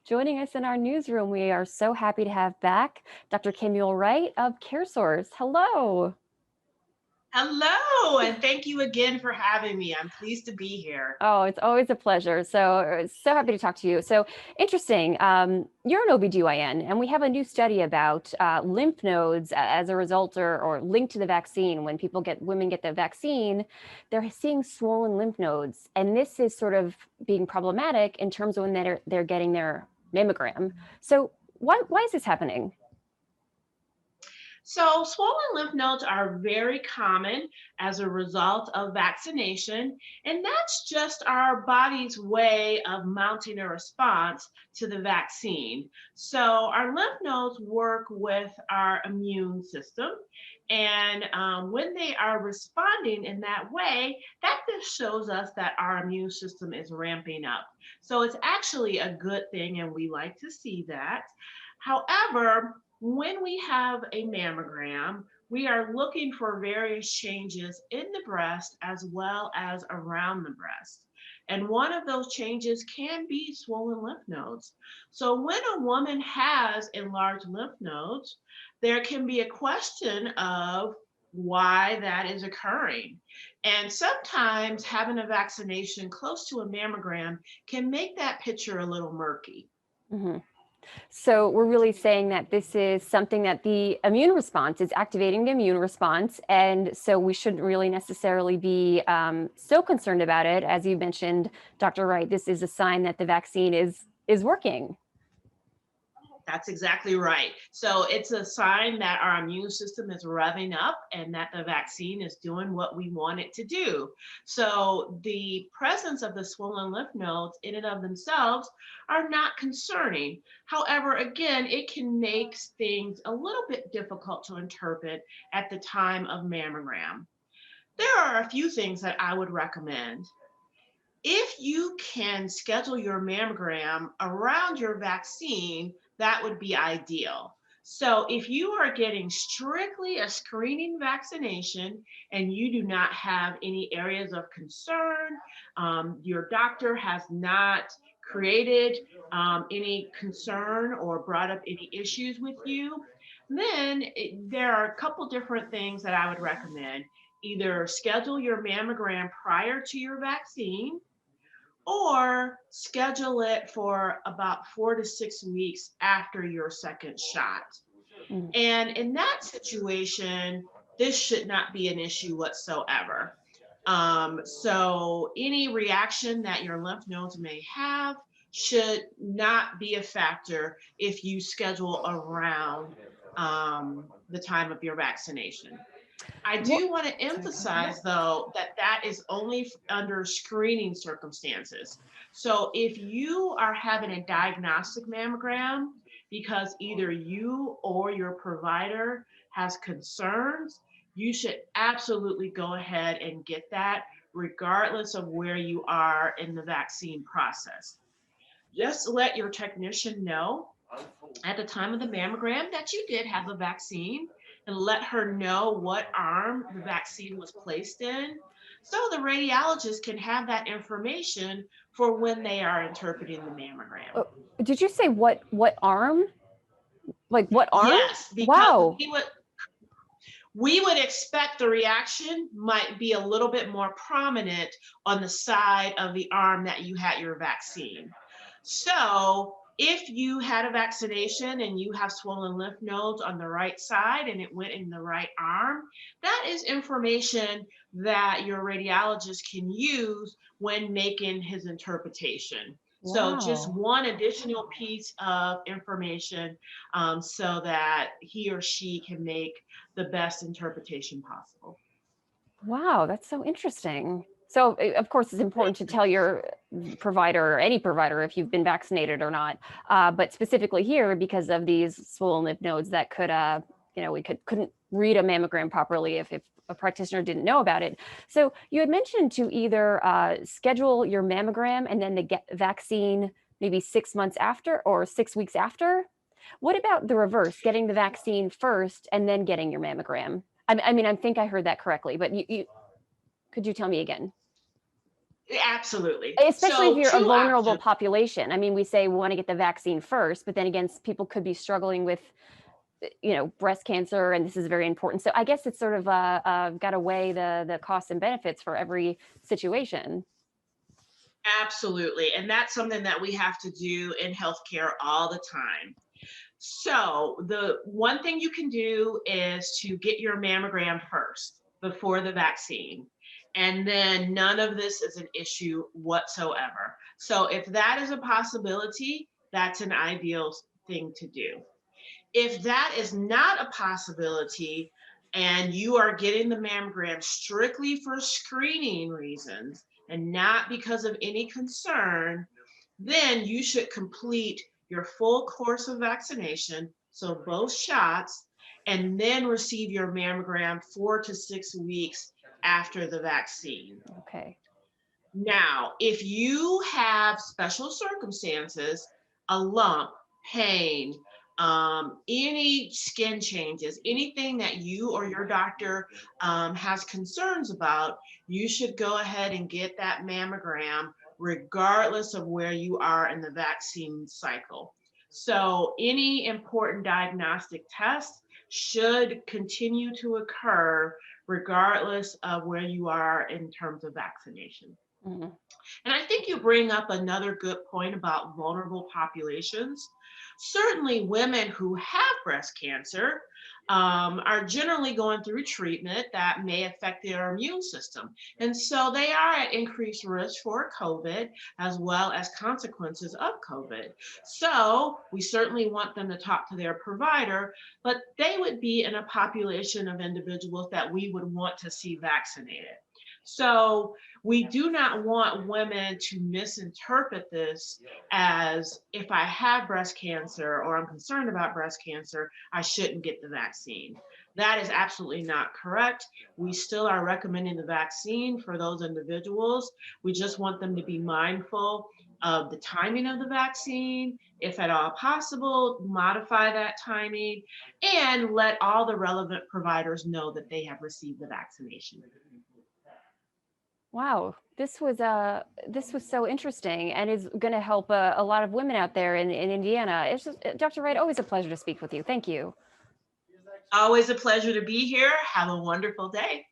Joining us in our newsroom, we are so happy to have back Dr. Kemuel Wright of CareSource. Hello. Hello, and thank you again for having me. I'm pleased to be here. Oh, it's always a pleasure. So happy to talk to you. So interesting. You're an OBGYN, and we have a new study about lymph nodes as a result or linked to the vaccine. When women get the vaccine, they're seeing swollen lymph nodes. And this is sort of being problematic in terms of when they're getting their mammogram. So why is this happening? So, swollen lymph nodes are very common as a result of vaccination, and that's just our body's way of mounting a response to the vaccine. So, our lymph nodes work with our immune system, and when they are responding in that way, that just shows us that our immune system is ramping up. So, it's actually a good thing, and we like to see that. However, when we have a mammogram, we are looking for various changes in the breast as well as around the breast. And one of those changes can be swollen lymph nodes. So, when a woman has enlarged lymph nodes, there can be a question of why that is occurring. And sometimes having a vaccination close to a mammogram can make that picture a little murky. Mhm. So we're really saying that this is something that the immune response is activating the immune response. And so we shouldn't really necessarily be so concerned about it. As you mentioned, Dr. Wright, this is a sign that the vaccine is working. That's exactly right. So it's a sign that our immune system is revving up and that the vaccine is doing what we want it to do. So the presence of the swollen lymph nodes in and of themselves are not concerning. However, again, it can make things a little bit difficult to interpret at the time of mammogram. There are a few things that I would recommend. If you can schedule your mammogram around your vaccine, that would be ideal. So, if you are getting strictly a screening vaccination and you do not have any areas of concern, your doctor has not created any concern or brought up any issues with you, then there are a couple different things that I would recommend. Either schedule your mammogram prior to your vaccine or schedule it for about 4 to 6 weeks after your second shot. Mm. And in that situation, this should not be an issue whatsoever. So, any reaction that your lymph nodes may have should not be a factor if you schedule around the time of your vaccination. I What? do want to Sorry, go ahead. emphasize, though, that that is only under screening circumstances. So if you are having a diagnostic mammogram because either you or your provider has concerns, you should absolutely go ahead and get that, regardless of where you are in the vaccine process. Just let your technician know at the time of the mammogram that you did have a vaccine and let her know what arm the vaccine was placed in so the radiologist can have that information for when they are interpreting the mammogram. Oh, did you say what arm? Like what arm? Yes, because Wow. we would expect the reaction might be a little bit more prominent on the side of the arm that you had your vaccine. So, if you had a vaccination and you have swollen lymph nodes on the right side and it went in the right arm, that is information that your radiologist can use when making his interpretation. So, just Wow. one additional piece of information so that he or she can make the best interpretation possible. Wow, that's so interesting. So, of course, it's important to tell your provider or any provider if you've been vaccinated or not. But specifically here, because of these swollen lymph nodes that could, we couldn't read a mammogram properly if a practitioner didn't know about it. So, you had mentioned to either schedule your mammogram and then the get vaccine maybe 6 months after or 6 weeks after. What about the reverse, getting the vaccine first and then getting your mammogram? I mean, I think I heard that correctly, but you could you tell me again? Absolutely. Especially if So you're a two vulnerable options. population. I mean, we say we want to get the vaccine first, but then again, people could be struggling with, breast cancer, and this is very important. So I guess it's sort of got to weigh the costs and benefits for every situation. Absolutely. And that's something that we have to do in healthcare all the time. So, the one thing you can do is to get your mammogram first before the vaccine. And then none of this is an issue whatsoever. So, if that is a possibility, that's an ideal thing to do. If that is not a possibility and you are getting the mammogram strictly for screening reasons and not because of any concern, then you should complete your full course of vaccination, so both shots, and then receive your mammogram 4 to 6 weeks after the vaccine. Okay. Now, if you have special circumstances, a lump, pain, any skin changes, anything that you or your doctor has concerns about, you should go ahead and get that mammogram regardless of where you are in the vaccine cycle. So, any important diagnostic tests should continue to occur regardless of where you are in terms of vaccination. Mhm. And I think you bring up another good point about vulnerable populations. Certainly, women who have breast cancer are generally going through treatment that may affect their immune system. And so they are at increased risk for COVID as well as consequences of COVID. So we certainly want them to talk to their provider, but they would be in a population of individuals that we would want to see vaccinated. So we do not want women to misinterpret this as if I have breast cancer or I'm concerned about breast cancer, I shouldn't get the vaccine. That is absolutely not correct. We still are recommending the vaccine for those individuals. We just want them to be mindful of the timing of the vaccine, if at all possible, modify that timing, and let all the relevant providers know that they have received the vaccination. Wow, this was so interesting, and is going to help a lot of women out there in Indiana. It's just, Dr. Wright, always a pleasure to speak with you. Thank you. Always a pleasure to be here. Have a wonderful day.